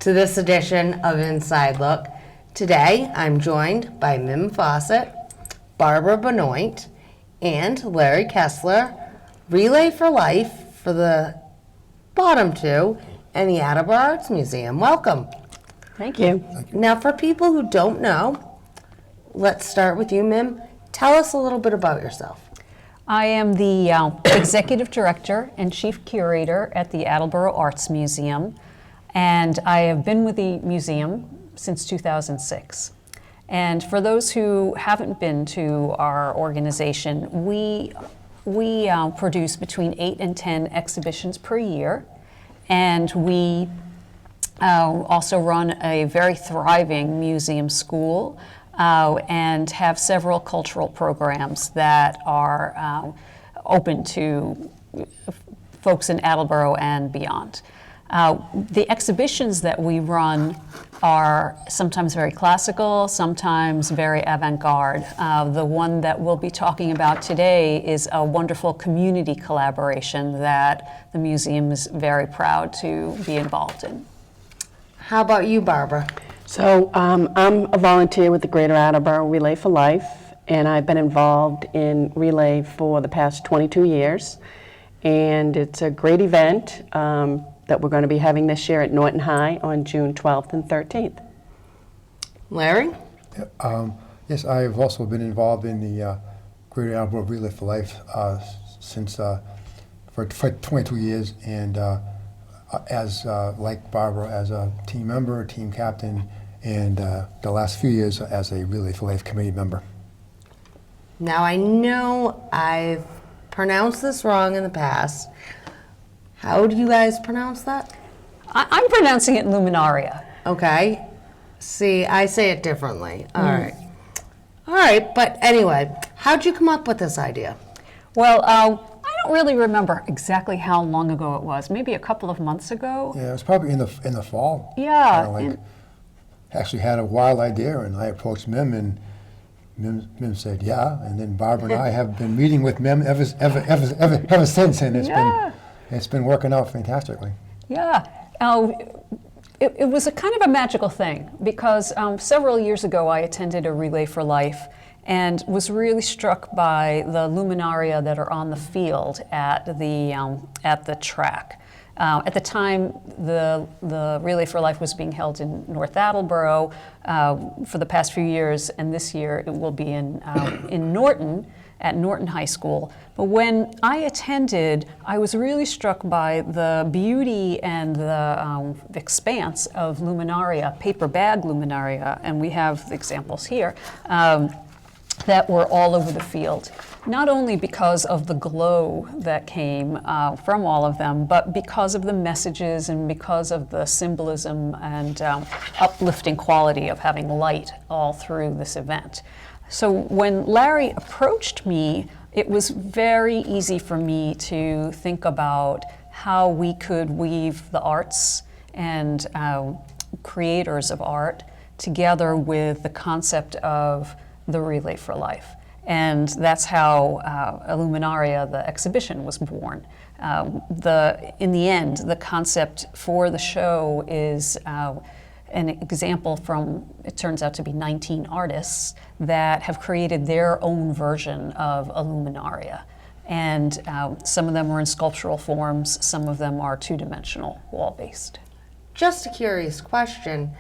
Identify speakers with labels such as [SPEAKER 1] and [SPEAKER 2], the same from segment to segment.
[SPEAKER 1] to this edition of Inside Look. Today, I'm joined by Mim Fawcett, Barbara Benoit, and Larry Kessler, Relay for Life for the bottom two, and the Attleboro Arts Museum. Welcome.
[SPEAKER 2] Thank you.
[SPEAKER 1] Now, for people who don't know, let's start with you, Mim. Tell us a little bit about yourself.
[SPEAKER 2] I am the Executive Director and Chief Curator at the Attleboro Arts Museum, and I have been with the museum since 2006. And for those who haven't been to our organization, we produce between 8 and 10 exhibitions per year, and we also run a very thriving museum school and have several cultural programs that are open to folks in Attleboro and beyond. The exhibitions that we run are sometimes very classical, sometimes very avant-garde. The one that we'll be talking about today is a wonderful community collaboration that the museum is very proud to be involved in.
[SPEAKER 1] How about you, Barbara?
[SPEAKER 3] So I'm a volunteer with the Greater Attleboro Relay for Life, and I've been involved in Relay for the past 22 years. And it's a great event that we're going to be having this year at Norton High on June 12th and 13th.
[SPEAKER 1] Larry?
[SPEAKER 4] Yes, I've also been involved in the Greater Attleboro Relay for Life since for 22 years, and as like Barbara, as a team member, team captain, and the last few years as a Relay for Life committee member.
[SPEAKER 1] Now, I know I've pronounced this wrong in the past. How do you guys pronounce that?
[SPEAKER 2] I'm pronouncing it Luminaria.
[SPEAKER 1] Okay. See, I say it differently. All right. All right, but anyway, how'd you come up with this idea?
[SPEAKER 2] Well, I don't really remember exactly how long ago it was. Maybe a couple of months ago.
[SPEAKER 4] Yeah, it was probably in the fall.
[SPEAKER 2] Yeah.
[SPEAKER 4] Actually had a wild idea, and I approached Mim, and Mim said yeah, and then Barbara and I have been meeting with Mim ever since, and it's been working out fantastically.
[SPEAKER 2] Yeah. It was a kind of a magical thing because several years ago I attended a Relay for Life and was really struck by the luminaria that are on the field at the track. At the time, the Relay for Life was being held in North Attleboro for the past few years, and this year it will be in Norton, at Norton High School. But when I attended, I was really struck by the beauty and the expanse of luminaria, paper bag luminaria, and we have examples here, that were all over the field. Not only because of the glow that came from all of them, but because of the messages and because of the symbolism and uplifting quality of having light all through this event. So when Larry approached me, it was very easy for me to think about how we could weave the arts and creators of art together with the concept of the Relay for Life. And that's how Illuminaria, the exhibition, was born. In the end, the concept for the show is an example from, it turns out to be 19 artists that have created their own version of Illuminaria. And some of them are in sculptural forms, some of them are two-dimensional, wall-based.
[SPEAKER 1] Just a curious question.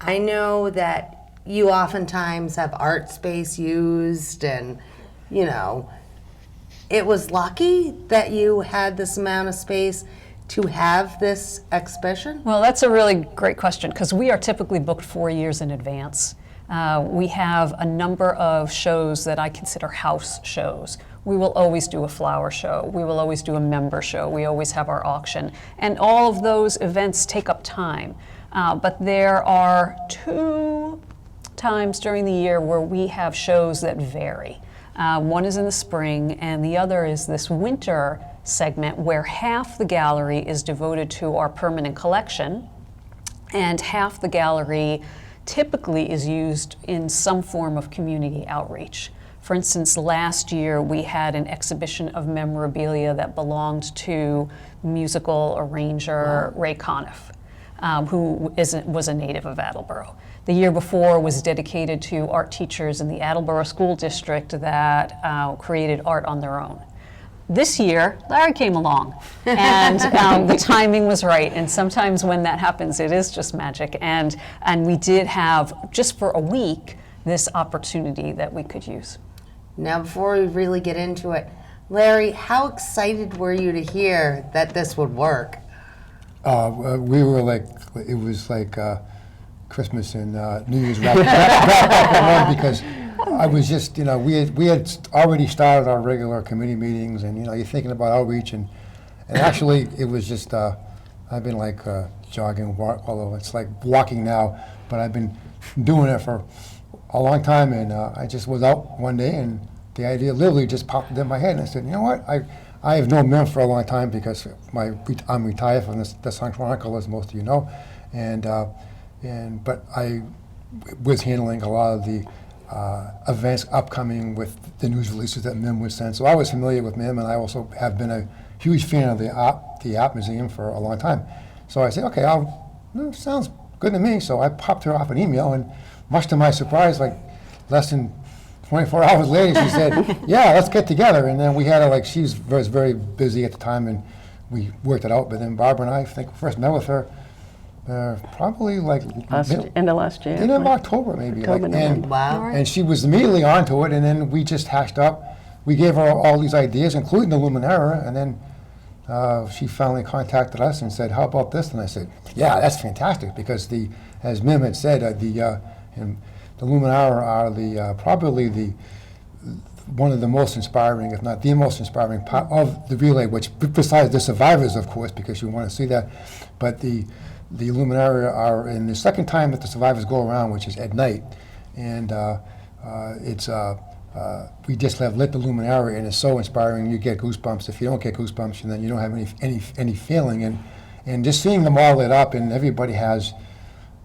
[SPEAKER 1] I know that you oftentimes have art space used, and, you know, it was lucky that you had this amount of space to have this exhibition?
[SPEAKER 2] Well, that's a really great question because we are typically booked 4 years in advance. We have a number of shows that I consider house shows. We will always do a flower show. We will always do a member show. We always have our auction. And all of those events take up time. But there are 2 times during the year where we have shows that vary. One is in the spring, and the other is this winter segment where half the gallery is devoted to our permanent collection, and half the gallery typically is used in some form of community outreach. For instance, last year we had an exhibition of memorabilia that belonged to musical arranger Ray Conniff. was a native of Attleboro. The year before was dedicated to art teachers in the Attleboro School District that created art on their own. This year, Larry came along, and the timing was right. And sometimes when that happens, it is just magic. And we did have, just for a week, this opportunity that we could use.
[SPEAKER 1] Now, before we really get into it, Larry, how excited were you to hear that this would work?
[SPEAKER 4] We were like, it was like Christmas and New Year's wrapped up in one, because I was just, we had already started our regular committee meetings, and you're thinking about outreach, and actually it was just, I've been like jogging, although it's like walking now, but I've been doing it for a long time, and I just was out one day, and the idea literally just popped into my head, and I said, you know what, I have known Mim for a long time because I'm retired from the Sun Chronicle, as most of you know, but I was handling a lot of the events upcoming with the news releases that Mim would send. So I was familiar with Mim, and I also have been a huge fan of the Art Museum for a long time. So I said, okay, sounds good to me. So I popped her off an email, and much to my surprise, like less than 24 hours later, she said, yeah, let's get together. And then we had her, she was very busy at the time, and we worked it out. But then Barbara and I think first met with her probably
[SPEAKER 3] End of last year.
[SPEAKER 4] End of October, maybe.
[SPEAKER 3] October, November.
[SPEAKER 1] Wow.
[SPEAKER 4] And she was immediately onto it, and then we just hashed up. We gave her all these ideas, including the Luminara, and then she finally contacted us and said, how about this? And I said, yeah, that's fantastic, because as Mim had said, the Luminara are probably one of the most inspiring, if not the most inspiring part of the relay, which besides the survivors, of course, because you want to see that, but the Luminara are in the second time that the survivors go around, which is at night, and we just have lit the Luminara, and it's so inspiring. You get goosebumps. If you don't get goosebumps, and then you don't have any feeling, and just seeing them all lit up, and everybody has,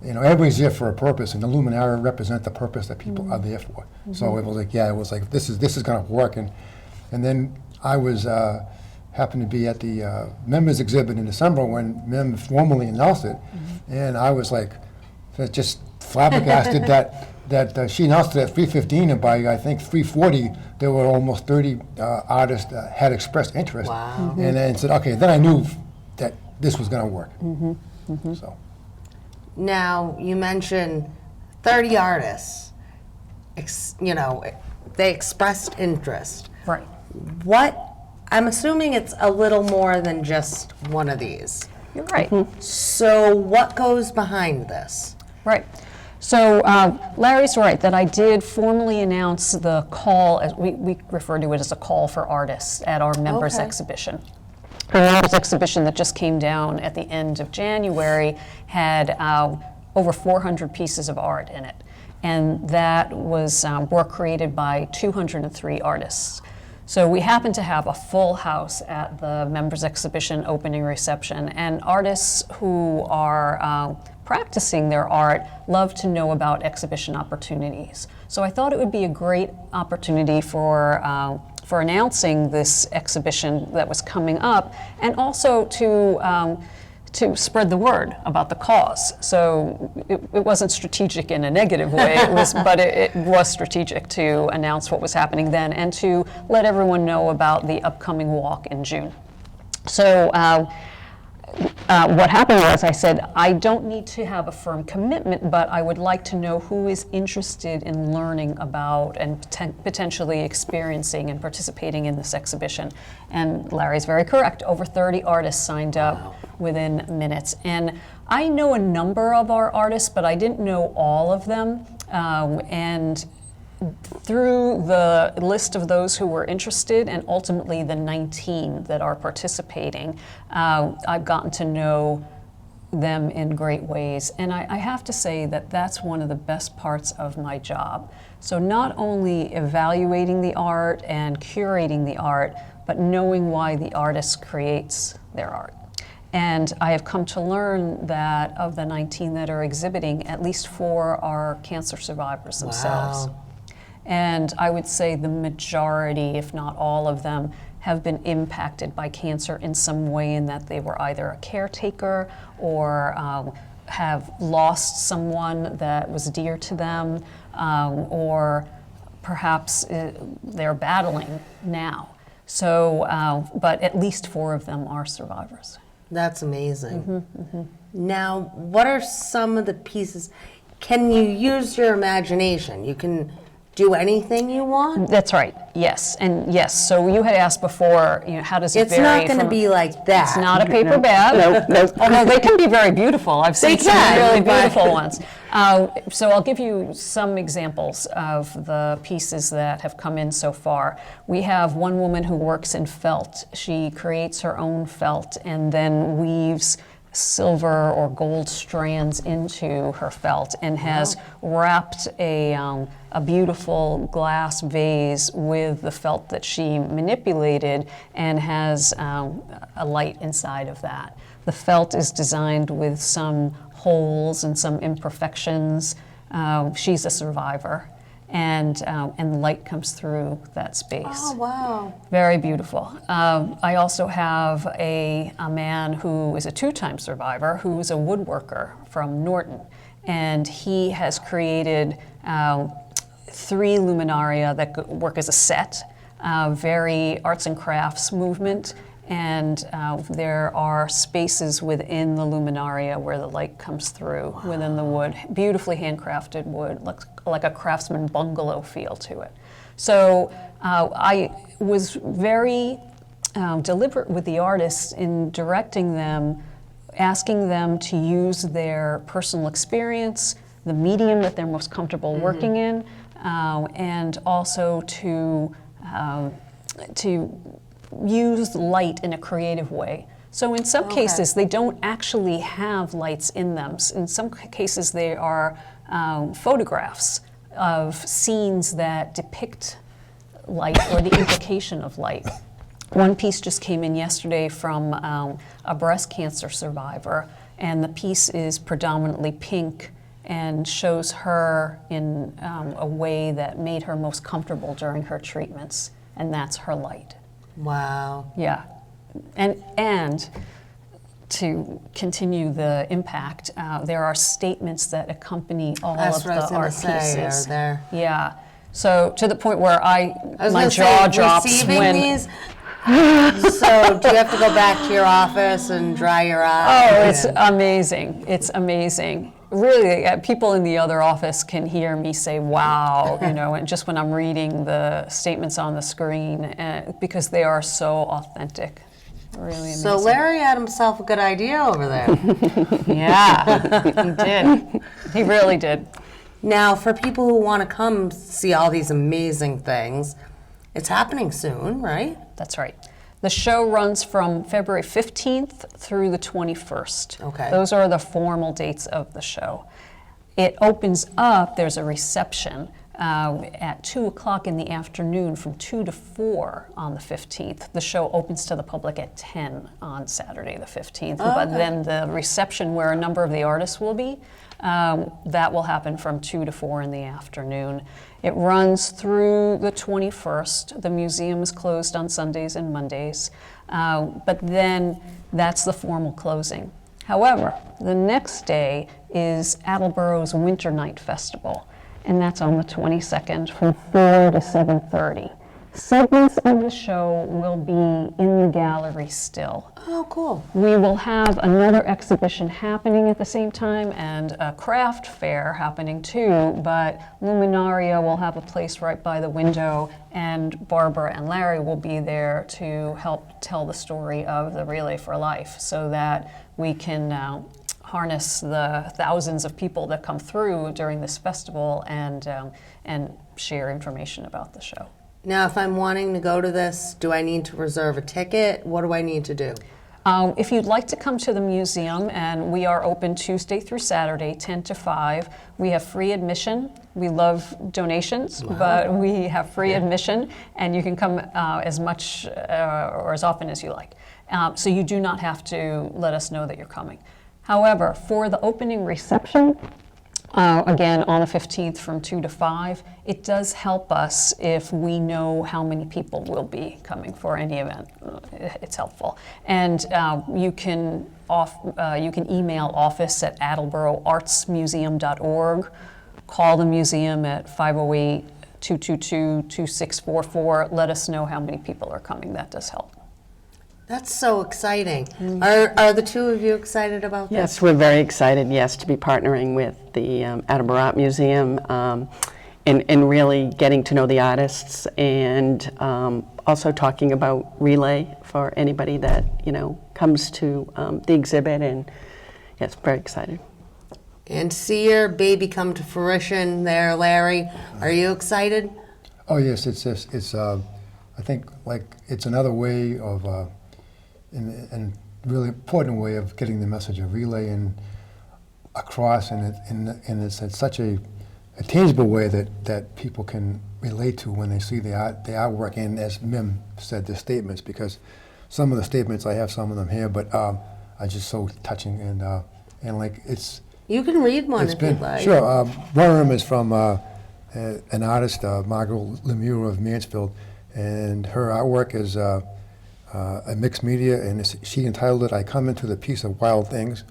[SPEAKER 4] everybody's there for a purpose, and the Luminara represent the purpose that people are there for. So it was like, this is going to work, and then I was happened to be at the members exhibit in December when Mim formally announced it, and I was like, just flabbergasted that she announced it at 3:15, and by I think 3:40 there were almost 30 artists that had expressed interest.
[SPEAKER 1] Wow.
[SPEAKER 4] And then said, okay, then I knew that this was going to work. So.
[SPEAKER 1] Now, you mentioned 30 artists, they expressed interest.
[SPEAKER 2] Right.
[SPEAKER 1] I'm assuming it's a little more than just one of these.
[SPEAKER 2] You're right.
[SPEAKER 1] So what goes behind this?
[SPEAKER 2] Right. So Larry's right that I did formally announce the call, as we refer to it as a call for artists at our members exhibition. Our members exhibition that just came down at the end of January had over 400 pieces of art in it. And that was work created by 203 artists. So we happen to have a full house at the members exhibition opening reception, and artists who are practicing their art love to know about exhibition opportunities. So I thought it would be a great opportunity for announcing this exhibition that was coming up, and also to spread the word about the cause. So it wasn't strategic in a negative way, but it was strategic to announce what was happening then and to let everyone know about the upcoming walk in June. So what happened was I said, I don't need to have a firm commitment, but I would like to know who is interested in learning about and potentially experiencing and participating in this exhibition. And Larry's very correct. Over 30 artists signed up within minutes. And I know a number of our artists, but I didn't know all of them. And through the list of those who were interested, and ultimately the 19 that are participating, I've gotten to know them in great ways. And I have to say that that's one of the best parts of my job. So not only evaluating the art and curating the art, but knowing why the artist creates their art. And I have come to learn that of the 19 that are exhibiting, at least 4 are cancer survivors themselves.
[SPEAKER 1] Wow.
[SPEAKER 2] And I would say the majority, if not all of them, have been impacted by cancer in some way, in that they were either a caretaker or have lost someone that was dear to them, or perhaps they're battling now. So, but at least 4 of them are survivors.
[SPEAKER 1] That's amazing. Now, what are some of the pieces? Can you use your imagination? You can do anything you want?
[SPEAKER 2] That's right. Yes, and yes. So you had asked before, how does it
[SPEAKER 1] It's
[SPEAKER 2] vary?
[SPEAKER 1] not going to
[SPEAKER 2] from-
[SPEAKER 1] be like that.
[SPEAKER 2] It's not a paper bag.
[SPEAKER 3] No.
[SPEAKER 2] Although they can be very beautiful. I've seen
[SPEAKER 1] They
[SPEAKER 2] some
[SPEAKER 1] can,
[SPEAKER 2] really
[SPEAKER 1] but-
[SPEAKER 2] beautiful ones. So I'll give you some examples of the pieces that have come in so far. We have one woman who works in felt. She creates her own felt and then weaves silver or gold strands into her felt and has wrapped a beautiful glass vase with the felt that she manipulated and has a light inside of that. The felt is designed with some holes and some imperfections. She's a survivor, and the light comes through that space.
[SPEAKER 1] Oh, wow.
[SPEAKER 2] Very beautiful. I also have a man who is a 2-time survivor who is a woodworker from Norton, and he has created 3 luminaria that work as a set, very arts and crafts movement, and there are spaces within the luminaria where the light comes through within the wood. Beautifully handcrafted wood, like a craftsman bungalow feel to it. So I was very deliberate with the artists in directing them, asking them to use their personal experience, the medium that they're most comfortable working in, and also to use light in a creative way. So in some cases, they don't actually have lights in them. In some cases, they are photographs of scenes that depict light or the implication of light. One piece just came in yesterday from a breast cancer survivor, and the piece is predominantly pink and shows her in a way that made her most comfortable during her treatments, and that's her light.
[SPEAKER 1] Wow.
[SPEAKER 2] Yeah, and to continue the impact, there are statements that accompany all
[SPEAKER 1] That's
[SPEAKER 2] of
[SPEAKER 1] what I was
[SPEAKER 2] the
[SPEAKER 1] gonna
[SPEAKER 2] art
[SPEAKER 1] say,
[SPEAKER 2] pieces.
[SPEAKER 1] are there?
[SPEAKER 2] Yeah, so to the point where
[SPEAKER 1] I was
[SPEAKER 2] my
[SPEAKER 1] gonna
[SPEAKER 2] jaw
[SPEAKER 1] say,
[SPEAKER 2] drops
[SPEAKER 1] receiving
[SPEAKER 2] when.
[SPEAKER 1] these. So do you have to go back to your office and dry your eyes?
[SPEAKER 2] Oh, it's amazing! It's amazing. Really, people in the other office can hear me say "wow," and just when I'm reading the statements on the screen, because they are so authentic. Really amazing.
[SPEAKER 1] So Larry had himself a good idea over there.
[SPEAKER 2] Yeah, he did. He really did.
[SPEAKER 1] Now, for people who want to come see all these amazing things, it's happening soon, right?
[SPEAKER 2] That's right. The show runs from February 15th through the 21st.
[SPEAKER 1] Okay.
[SPEAKER 2] Those are the formal dates of the show. It opens up, there's a reception at 2 o'clock in the afternoon from 2 to 4 on the 15th. The show opens to the public at 10 on Saturday the 15th. But then the reception where a number of the artists will be, that will happen from 2 to 4 in the afternoon. It runs through the 21st. The museum is closed on Sundays and Mondays, but then that's the formal closing. However, the next day is Attleboro's Winter Night Festival, and that's on the 22nd from 4 to 7:30. Segments of the show will be in the gallery still.
[SPEAKER 1] Oh, cool.
[SPEAKER 2] We will have another exhibition happening at the same time and a craft fair happening too, but Luminaria will have a place right by the window, and Barbara and Larry will be there to help tell the story of the Relay for Life so that we can harness the thousands of people that come through during this festival and share information about the show.
[SPEAKER 1] Now, if I'm wanting to go to this, do I need to reserve a ticket? What do I need to do?
[SPEAKER 2] If you'd like to come to the museum, and we are open Tuesday through Saturday, 10 to 5, we have free admission. We love donations, but we have free admission, and you can come as much or as often as you like. So you do not have to let us know that you're coming. However, for the opening reception, again, on the 15th from 2 to 5. It does help us if we know how many people will be coming for any event. It's helpful. And you can email office@attleboroartsmuseum.org, call the museum at 508-222-2644. Let us know how many people are coming. That does help.
[SPEAKER 1] That's so exciting. Are the two of you excited about this?
[SPEAKER 3] Yes, we're very excited, yes, to be partnering with the Attleboro Art Museum and really getting to know the artists and also talking about Relay for anybody that, comes to the exhibit. And yes, very excited.
[SPEAKER 1] And see your baby come to fruition there, Larry. Are you excited?
[SPEAKER 4] Oh yes, it's I think it's another way of and really important way of getting the message of Relay and across, and it's such a tangible way that people can relate to when they see the artwork, and as Mim said, the statements, because some of the statements, I have some of them here, but are just so touching, and it's.
[SPEAKER 1] You can read one
[SPEAKER 4] It's
[SPEAKER 1] if
[SPEAKER 4] been
[SPEAKER 1] you'd like.
[SPEAKER 4] sure. One of them is from an artist, Margot Lemieux of Mansfield, and her artwork is a mixed media, and she entitled it "I Come Into the Peace of Wild Things."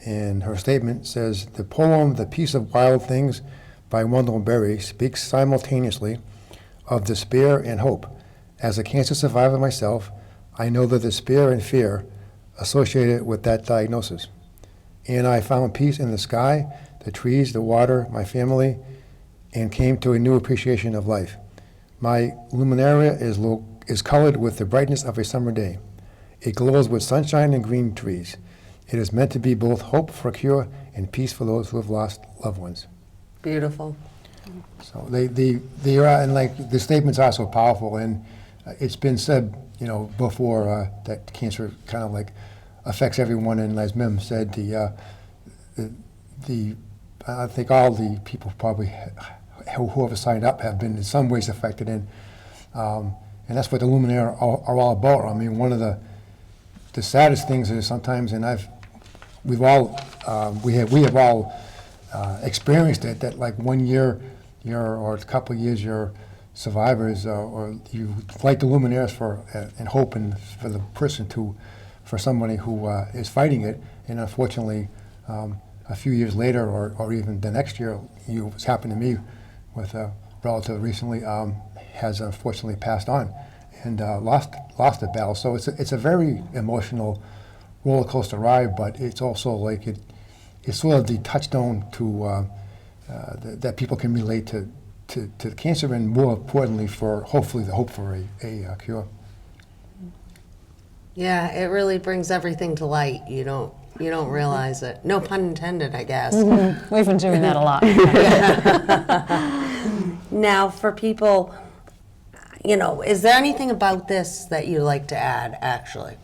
[SPEAKER 4] And her statement says, "The poem "The Peace of Wild Things" by Wendell Berry speaks simultaneously of despair and hope. As a cancer survivor myself, I know the despair and fear associated with that diagnosis. And I found peace in the sky, the trees, the water, my family, and came to a new appreciation of life. My luminaria is colored with the brightness of a summer day. It glows with sunshine and green trees. It is meant to be both hope for a cure and peace for those who have lost loved ones."
[SPEAKER 1] Beautiful.
[SPEAKER 4] So they are, and the statements are so powerful, and it's been said, before that cancer kind of affects everyone, and as Mim said, I think all the people probably who have signed up have been in some ways affected, and that's what the Luminaire are all about. I mean, one of the saddest things is sometimes, and we have all experienced it, that 1 year or a couple of years you're survivors, or you light the luminaires for and hope and for the person for somebody who is fighting it, and unfortunately a few years later or even the next year, it's happened to me with a relative recently, has unfortunately passed on and lost the battle. So it's a very emotional roller coaster ride, but it's also it's sort of the touchstone to that people can relate to cancer, and more importantly for hopefully the hope for a cure.
[SPEAKER 1] Yeah, it really brings everything to light. You don't realize it. No pun intended, I guess.
[SPEAKER 2] We've been doing that a lot.
[SPEAKER 1] Now, for people, is there anything about this that you like to add, actually?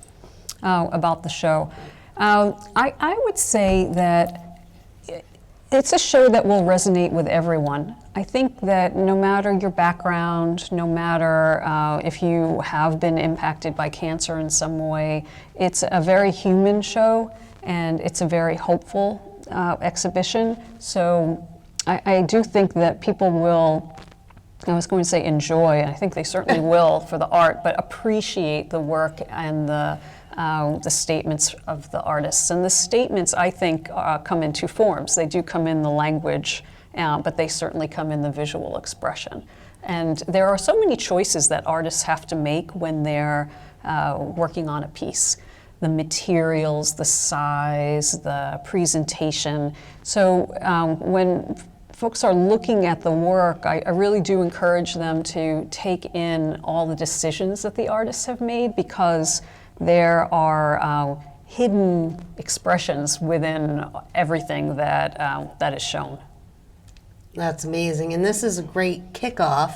[SPEAKER 2] About the show. I would say that it's a show that will resonate with everyone. I think that no matter your background, no matter if you have been impacted by cancer in some way, it's a very human show, and it's a very hopeful exhibition. So I do think that people will, I was going to say enjoy, I think they certainly will for the art, but appreciate the work and the statements of the artists. And the statements, I think, come in two forms. They do come in the language, but they certainly come in the visual expression. And there are so many choices that artists have to make when they're working on a piece. The materials, the size, the presentation. So when folks are looking at the work, I really do encourage them to take in all the decisions that the artists have made, because there are hidden expressions within everything that is shown.
[SPEAKER 1] That's amazing. And this is a great kickoff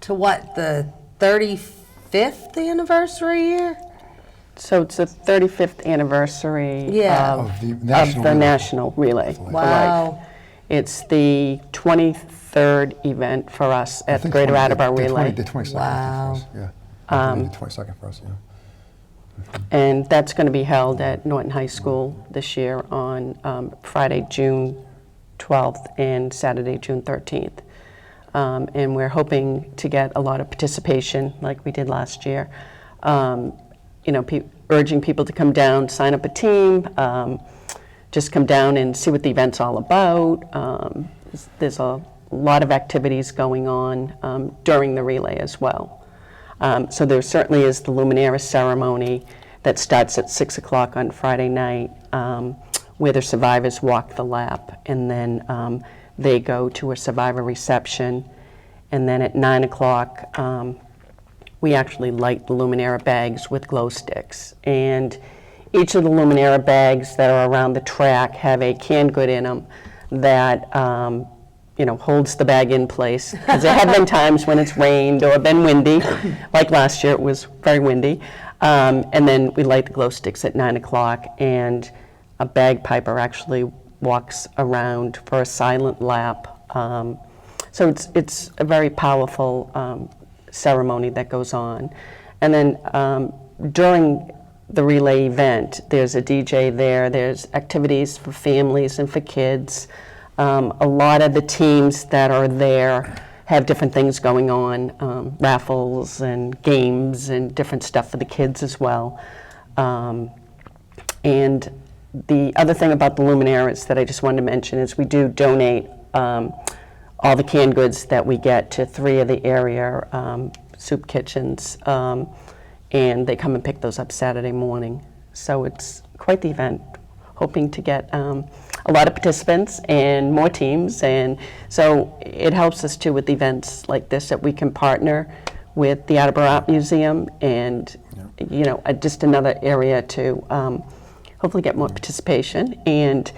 [SPEAKER 1] to the 35th anniversary year?
[SPEAKER 3] So it's the 35th anniversary
[SPEAKER 1] Yeah.
[SPEAKER 3] of
[SPEAKER 4] Of the
[SPEAKER 3] the
[SPEAKER 4] National
[SPEAKER 3] National Relay
[SPEAKER 4] Relay.
[SPEAKER 3] for
[SPEAKER 1] Wow.
[SPEAKER 3] Life. It's the 23rd event for us
[SPEAKER 4] I
[SPEAKER 3] at the
[SPEAKER 4] think
[SPEAKER 3] Greater
[SPEAKER 4] 20
[SPEAKER 3] Attleboro Relay.
[SPEAKER 4] The 22nd
[SPEAKER 1] Wow.
[SPEAKER 4] for us, yeah. I believe the 22nd for us, yeah.
[SPEAKER 3] And that's going to be held at Norton High School this year on Friday, June 12th and Saturday, June 13th. And we're hoping to get a lot of participation like we did last year. Urging people to come down, sign up a team, just come down and see what the event's all about. There's a lot of activities going on during the relay as well. So there certainly is the Luminaria ceremony that starts at 6 o'clock on Friday night, where the survivors walk the lap, and then they go to a survivor reception, and then at 9 o'clock we actually light the Luminaria bags with glow sticks. And each of the Luminaria bags that are around the track have a canned good in them that holds the bag in place. Because there have been times when it's rained or been windy, like last year it was very windy. And then we light the glow sticks at 9 o'clock, and a bagpiper actually walks around for a silent lap. So it's a very powerful ceremony that goes on. And then during the relay event, there's a DJ there, there's activities for families and for kids. A lot of the teams that are there have different things going on, raffles and games and different stuff for the kids as well. And the other thing about the Luminaires that I just wanted to mention is we do donate all the canned goods that we get to 3 of the area soup kitchens, and they come and pick those up Saturday morning. So it's quite the event, hoping to get a lot of participants and more teams, and so it helps us too with events like this that we can partner with the Attleboro Art Museum and just another area to hopefully get more participation. And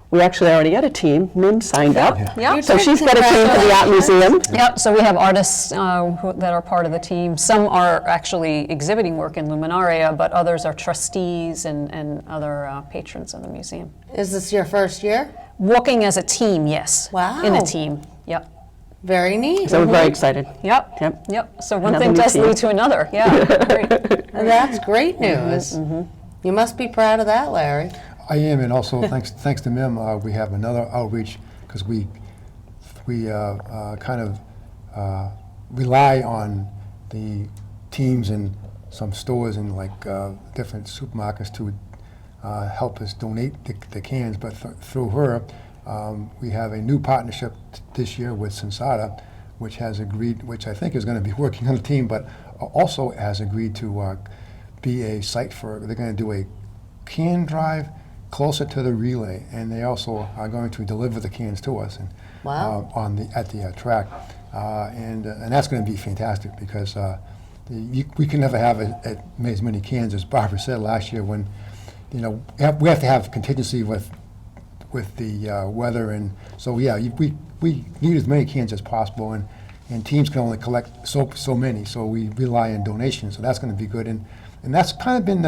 [SPEAKER 3] we actually already got a team. Mim signed up.
[SPEAKER 2] Yeah.
[SPEAKER 3] So she's got a team for the Art Museum.
[SPEAKER 2] Yep, so we have artists that are part of the team. Some are actually exhibiting work in Luminaria, but others are trustees and other patrons of the museum.
[SPEAKER 1] Is this your first year?
[SPEAKER 2] Working as a team, yes.
[SPEAKER 1] Wow.
[SPEAKER 2] In a team, yep.
[SPEAKER 1] Very neat.
[SPEAKER 3] So we're very excited.
[SPEAKER 2] Yep. So one
[SPEAKER 3] Another
[SPEAKER 2] thing
[SPEAKER 3] new
[SPEAKER 2] does
[SPEAKER 3] team.
[SPEAKER 2] lead to another, yeah. Great.
[SPEAKER 1] That's great news. You must be proud of that, Larry.
[SPEAKER 4] I am, and also thanks to Mim, we have another outreach because we kind of rely on the teams in some stores and like different supermarkets to help us donate the cans. But through her, we have a new partnership this year with Sensata, which has agreed, which I think is going to be working on the team, but also has agreed to be a site for. They're going to do a can drive closer to the relay, and they also are going to deliver the cans to us and
[SPEAKER 1] Wow.
[SPEAKER 4] at the track, and that's going to be fantastic because we can never have as many cans as Barbara said last year when we have to have contingency with the weather, and so we need as many cans as possible, and teams can only collect so many, so we rely on donations, so that's going to be good, and that's kind of been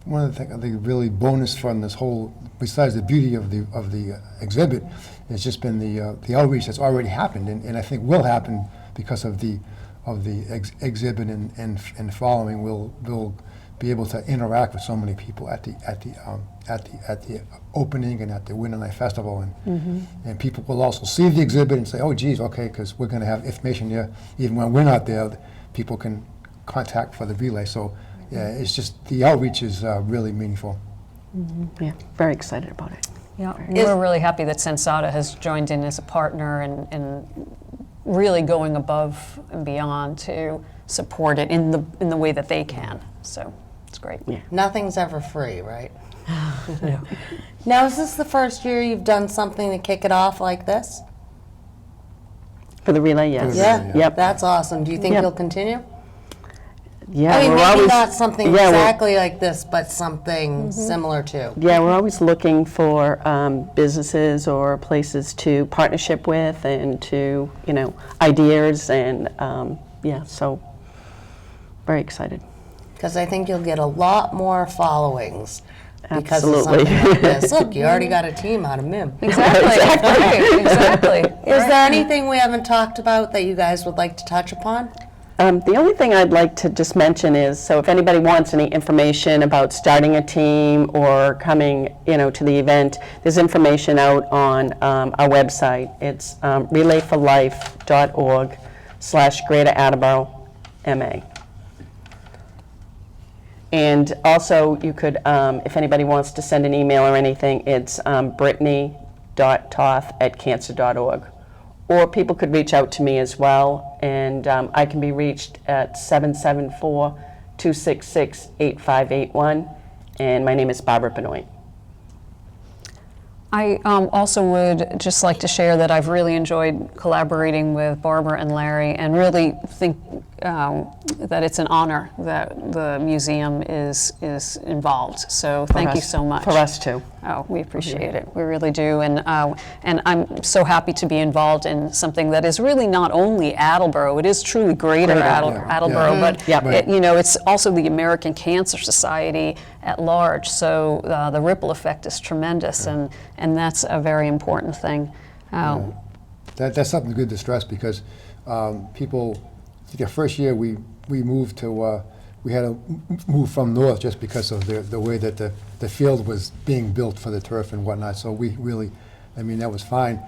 [SPEAKER 4] one of the really bonus from this whole, besides the beauty of the exhibit, has just been the outreach that's already happened, and I think will happen because of the exhibit and following. We'll be able to interact with so many people at the opening and at the Winter Night Festival, and people will also see the exhibit and say, oh geez, okay, because we're going to have information there even when we're not there. People can contact for the relay. So. Yeah, it's just the outreach is really meaningful.
[SPEAKER 3] Yeah, very excited about it.
[SPEAKER 2] Yeah, we're really happy that Sensata has joined in as a partner and really going above and beyond to support it in the way that they can. So it's great.
[SPEAKER 3] Yeah.
[SPEAKER 1] Nothing's ever free, right? Now, is this the first year you've done something to kick it off like this?
[SPEAKER 3] For the relay, yes.
[SPEAKER 1] Yeah.
[SPEAKER 3] Yep.
[SPEAKER 1] That's awesome. Do you think
[SPEAKER 3] Yep.
[SPEAKER 1] you'll continue?
[SPEAKER 3] Yeah,
[SPEAKER 1] I mean,
[SPEAKER 3] we're
[SPEAKER 1] maybe
[SPEAKER 3] always,
[SPEAKER 1] not something
[SPEAKER 3] yeah,
[SPEAKER 1] exactly like this, but something similar to.
[SPEAKER 3] Yeah, we're always looking for businesses or places to partnership with and to, ideas and, so very excited.
[SPEAKER 1] Because I think you'll get a lot more followings because
[SPEAKER 3] Absolutely.
[SPEAKER 1] of something like this. Look, you already got a team out of MIM.
[SPEAKER 2] Exactly. Right, exactly.
[SPEAKER 1] Is there anything we haven't talked about that you guys would like to touch upon?
[SPEAKER 3] The only thing I'd like to just mention is, so if anybody wants any information about starting a team or coming, to the event, there's information out on our website. It's relayforlife.org/Greater Attleboro, MA. And also, you could, if anybody wants to send an email or anything, it's brittany.toth@cancer.org. Or people could reach out to me as well, and I can be reached at 774-266-8581, and my name is Barbara Benoit.
[SPEAKER 2] I also would just like to share that I've really enjoyed collaborating with Barbara and Larry, and really think that it's an honor that the museum is involved. So thank you so much.
[SPEAKER 3] For us too.
[SPEAKER 2] Oh, we appreciate it. We really do, and I'm so happy to be involved in something that is really not only Attleboro. It is truly Greater Attleboro, but it's also the American Cancer Society at large. So the ripple effect is tremendous, and that's a very important thing.
[SPEAKER 4] That's something good to stress, because people, the first year we moved to, we had to move from north just because of the way that the field was being built for the turf and whatnot. So we really, that was fine,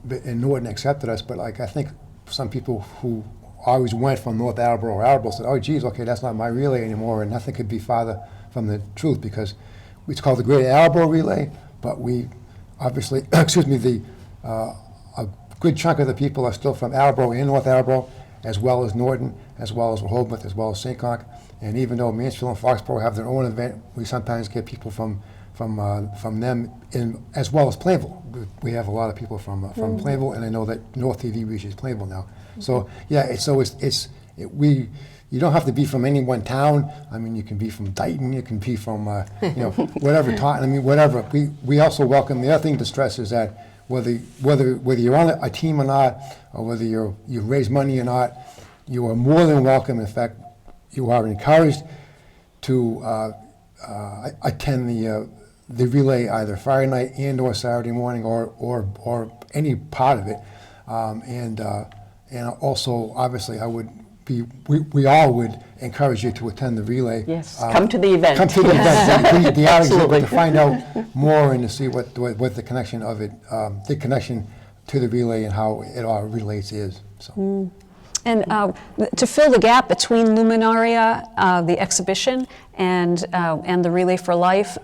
[SPEAKER 4] and Norton accepted us. But I think some people who always went from North Attleboro or Attleboro said, "Oh, geez, okay, that's not my relay anymore," and nothing could be farther from the truth, because it's called the Greater Attleboro Relay, but we obviously, a good chunk of the people are still from Attleboro and North Attleboro, as well as Norton, as well as Rehoboth, as well as St. Conch. And even though Mansfield and Foxborough have their own event, we sometimes get people from them, as well as Plainville. We have a lot of people from Plainville, and I know that North TV reaches Plainville now. So yeah, you don't have to be from any one town. You can be from Dayton, you can be from whatever Taunton. Whatever. We also welcome. The other thing to stress is that whether you're on a team or not, or whether you raise money or not, you are more than welcome. In fact, you are encouraged to attend the relay either Friday night and or Saturday morning, or any part of it. And also, obviously, we all would encourage you to attend the relay.
[SPEAKER 3] Yes, come to the event.
[SPEAKER 4] Come to the event. The exhibit, to find out more and to see what the connection of it, the connection to the relay and how it all relates is. So.
[SPEAKER 2] And to fill the gap between Luminaria, the exhibition, and the Relay for Life,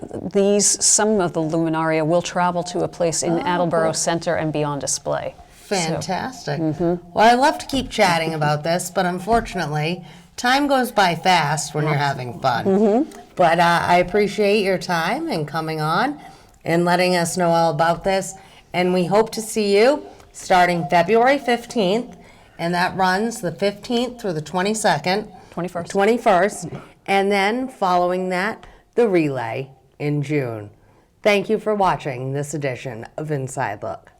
[SPEAKER 2] some of the Luminaria will travel to a place in Attleboro Center and be on display.
[SPEAKER 1] Fantastic. Well, I love to keep chatting about this, but unfortunately, time goes by fast when you're having fun. But I appreciate your time and coming on and letting us know all about this. And we hope to see you starting February 15th, and that runs the 15th through the 21st. And then following that, the relay in June. Thank you for watching this edition of Inside Look.